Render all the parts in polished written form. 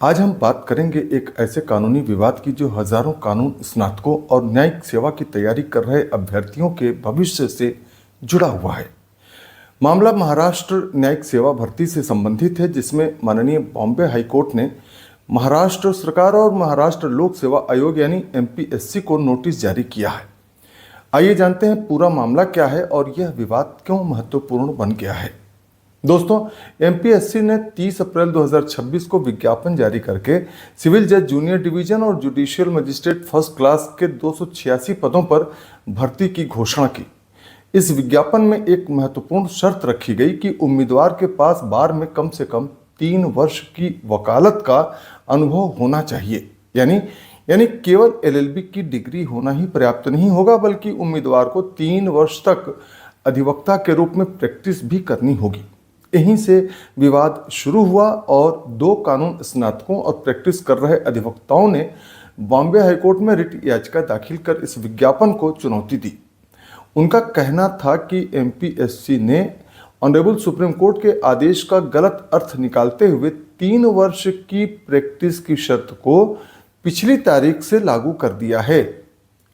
आज हम बात करेंगे एक ऐसे कानूनी विवाद की जो हजारों कानून स्नातकों और न्यायिक सेवा की तैयारी कर रहे अभ्यर्थियों के भविष्य से जुड़ा हुआ है। मामला महाराष्ट्र न्यायिक सेवा भर्ती से संबंधित है, जिसमें माननीय बॉम्बे हाईकोर्ट ने महाराष्ट्र सरकार और महाराष्ट्र लोक सेवा आयोग यानी MPSC को नोटिस जारी किया है। आइए जानते हैं पूरा मामला क्या है और यह विवाद क्यों महत्वपूर्ण बन गया है। दोस्तों, MPSC ने 30 अप्रैल 2026 को विज्ञापन जारी करके सिविल जज जूनियर डिवीजन और जुडिशियल मजिस्ट्रेट फर्स्ट क्लास के 286 पदों पर भर्ती की घोषणा की। इस विज्ञापन में एक महत्वपूर्ण शर्त रखी गई कि उम्मीदवार के पास बार में कम से कम 3 वर्ष की वकालत का अनुभव होना चाहिए। यानी केवल LLB की डिग्री होना ही पर्याप्त नहीं होगा, बल्कि उम्मीदवार को 3 वर्ष तक अधिवक्ता के रूप में प्रैक्टिस भी करनी होगी। यहीं से विवाद शुरू हुआ और 2 कानून स्नातकों और प्रैक्टिस कर रहे अधिवक्ताओं ने बॉम्बे हाईकोर्ट में रिट याचिका दाखिल कर इस विज्ञापन को चुनौती दी। उनका कहना था कि MPSC ने ऑनरेबल सुप्रीम कोर्ट के आदेश का गलत अर्थ निकालते हुए 3 वर्ष की प्रैक्टिस की शर्त को पिछली तारीख से लागू कर दिया है।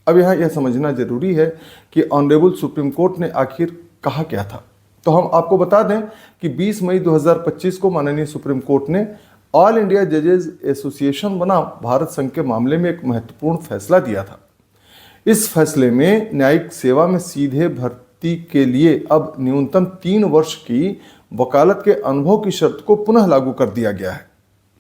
अब यहाँ यह समझना जरूरी है कि ऑनरेबल सुप्रीम कोर्ट ने आखिर कहा क्या था। तो हम आपको बता दें कि 20 मई 2025 को माननीय सुप्रीम कोर्ट ने ऑल इंडिया जजेज एसोसिएशन बनाम भारत संघ के मामले में एक महत्वपूर्ण फैसला दिया था। इस फैसले में न्यायिक सेवा में सीधे भर्ती के लिए अब न्यूनतम 3 वर्ष की वकालत के अनुभव की शर्त को पुनः लागू कर दिया गया है।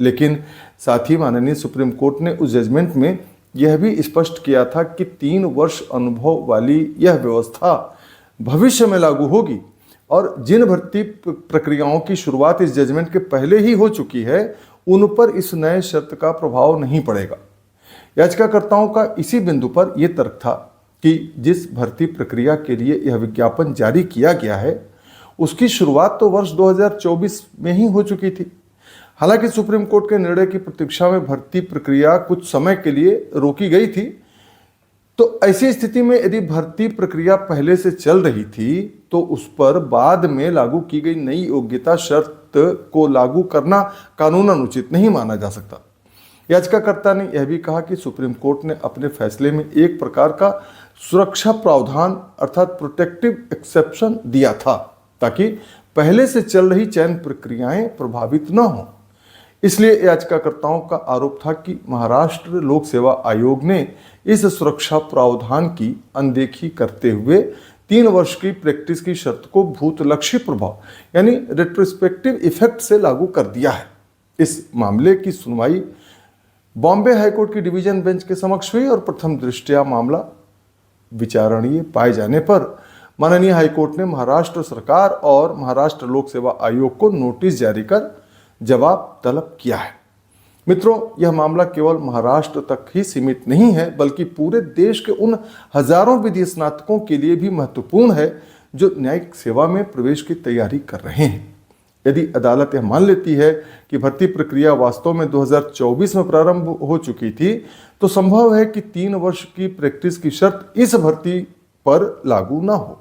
लेकिन साथ ही माननीय सुप्रीम कोर्ट ने उस जजमेंट में यह भी स्पष्ट किया था कि 3 वर्ष अनुभव वाली यह व्यवस्था भविष्य में लागू होगी और जिन भर्ती प्रक्रियाओं की शुरुआत इस जजमेंट के पहले ही हो चुकी है, उन पर इस नए शर्त का प्रभाव नहीं पड़ेगा। याचिकाकर्ताओं का इसी बिंदु पर यह तर्क था कि जिस भर्ती प्रक्रिया के लिए यह विज्ञापन जारी किया गया है, उसकी शुरुआत तो वर्ष 2024 में ही हो चुकी थी। हालांकि सुप्रीम कोर्ट के निर्णय की प्रतीक्षा में भर्ती प्रक्रिया कुछ समय के लिए रोकी गई थी। तो ऐसी स्थिति में यदि भर्ती प्रक्रिया पहले से चल रही थी, तो उस पर बाद में लागू की गई नई योग्यता शर्त को लागू करना कानूनन उचित नहीं माना जा सकता। याचिकाकर्ता ने यह भी कहा कि सुप्रीम कोर्ट ने अपने फैसले में एक प्रकार का सुरक्षा प्रावधान अर्थात प्रोटेक्टिव एक्सेप्शन दिया था, ताकि पहले से चल रही चयन प्रक्रियाएं प्रभावित न हों। इसलिए याचिकाकर्ताओं का आरोप था कि महाराष्ट्र लोक सेवा आयोग ने इस सुरक्षा प्रावधान की अनदेखी करते हुए 3 वर्ष की प्रैक्टिस की शर्त को भूतलक्षी प्रभाव यानी रेट्रोस्पेक्टिव इफेक्ट से लागू कर दिया है। इस मामले की सुनवाई बॉम्बे हाईकोर्ट की डिवीजन बेंच के समक्ष हुई और प्रथम दृष्टया मामला विचारणीय पाए जाने पर माननीय हाईकोर्ट ने महाराष्ट्र सरकार और महाराष्ट्र लोक सेवा आयोग को नोटिस जारी कर जवाब तलब किया है। मित्रों, यह मामला केवल महाराष्ट्र तक ही सीमित नहीं है, बल्कि पूरे देश के उन हजारों विधि स्नातकों के लिए भी महत्वपूर्ण है जो न्यायिक सेवा में प्रवेश की तैयारी कर रहे हैं। यदि अदालत यह मान लेती है कि भर्ती प्रक्रिया वास्तव में 2024 में प्रारंभ हो चुकी थी, तो संभव है कि 3 वर्ष की प्रैक्टिस की शर्त इस भर्ती पर लागू न हो।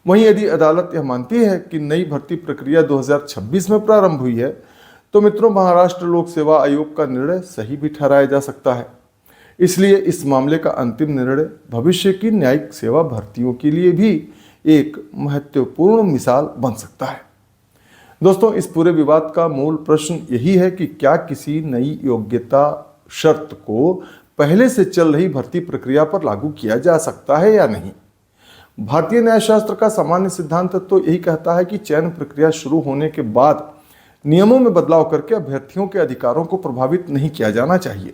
वहीं यदि अदालत यह मानती है कि नई भर्ती प्रक्रिया 2026 में प्रारंभ हुई है, तो मित्रों, महाराष्ट्र लोक सेवा आयोग का निर्णय सही भी ठहराया जा सकता है। इसलिए इस मामले का अंतिम निर्णय भविष्य की न्यायिक सेवा भर्तियों के लिए भी एक महत्वपूर्ण मिसाल बन सकता है। दोस्तों, इस पूरे विवाद का मूल प्रश्न यही है कि क्या किसी नई योग्यता शर्त को पहले से चल रही भर्ती प्रक्रिया पर लागू किया जा सकता है या नहीं। भारतीय न्यायशास्त्र का सामान्य सिद्धांत तो यही कहता है कि चयन प्रक्रिया शुरू होने के बाद नियमों में बदलाव करके अभ्यर्थियों के अधिकारों को प्रभावित नहीं किया जाना चाहिए।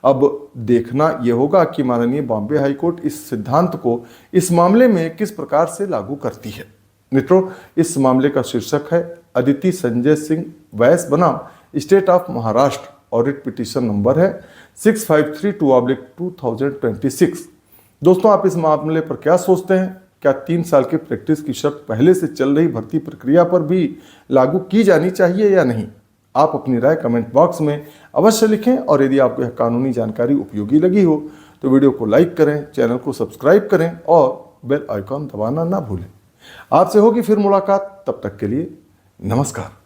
अब देखना यह होगा कि माननीय बॉम्बे हाईकोर्ट इस सिद्धांत को इस मामले में किस प्रकार से लागू करती है। मित्रों, इस मामले का शीर्षक है अदिति संजय सिंह वैस बनाम state of Maharashtra. Audit petition number है 6532/2026। दोस्तों, आप इस मामले पर क्या सोचते हैं? क्या 3 साल की प्रैक्टिस की शर्त पहले से चल रही भर्ती प्रक्रिया पर भी लागू की जानी चाहिए या नहीं? आप अपनी राय कमेंट बॉक्स में अवश्य लिखें और यदि आपको यह कानूनी जानकारी उपयोगी लगी हो तो वीडियो को लाइक करें, चैनल को सब्सक्राइब करें और बेल आइकॉन दबाना ना भूलें। आपसे होगी फिर मुलाकात, तब तक के लिए नमस्कार।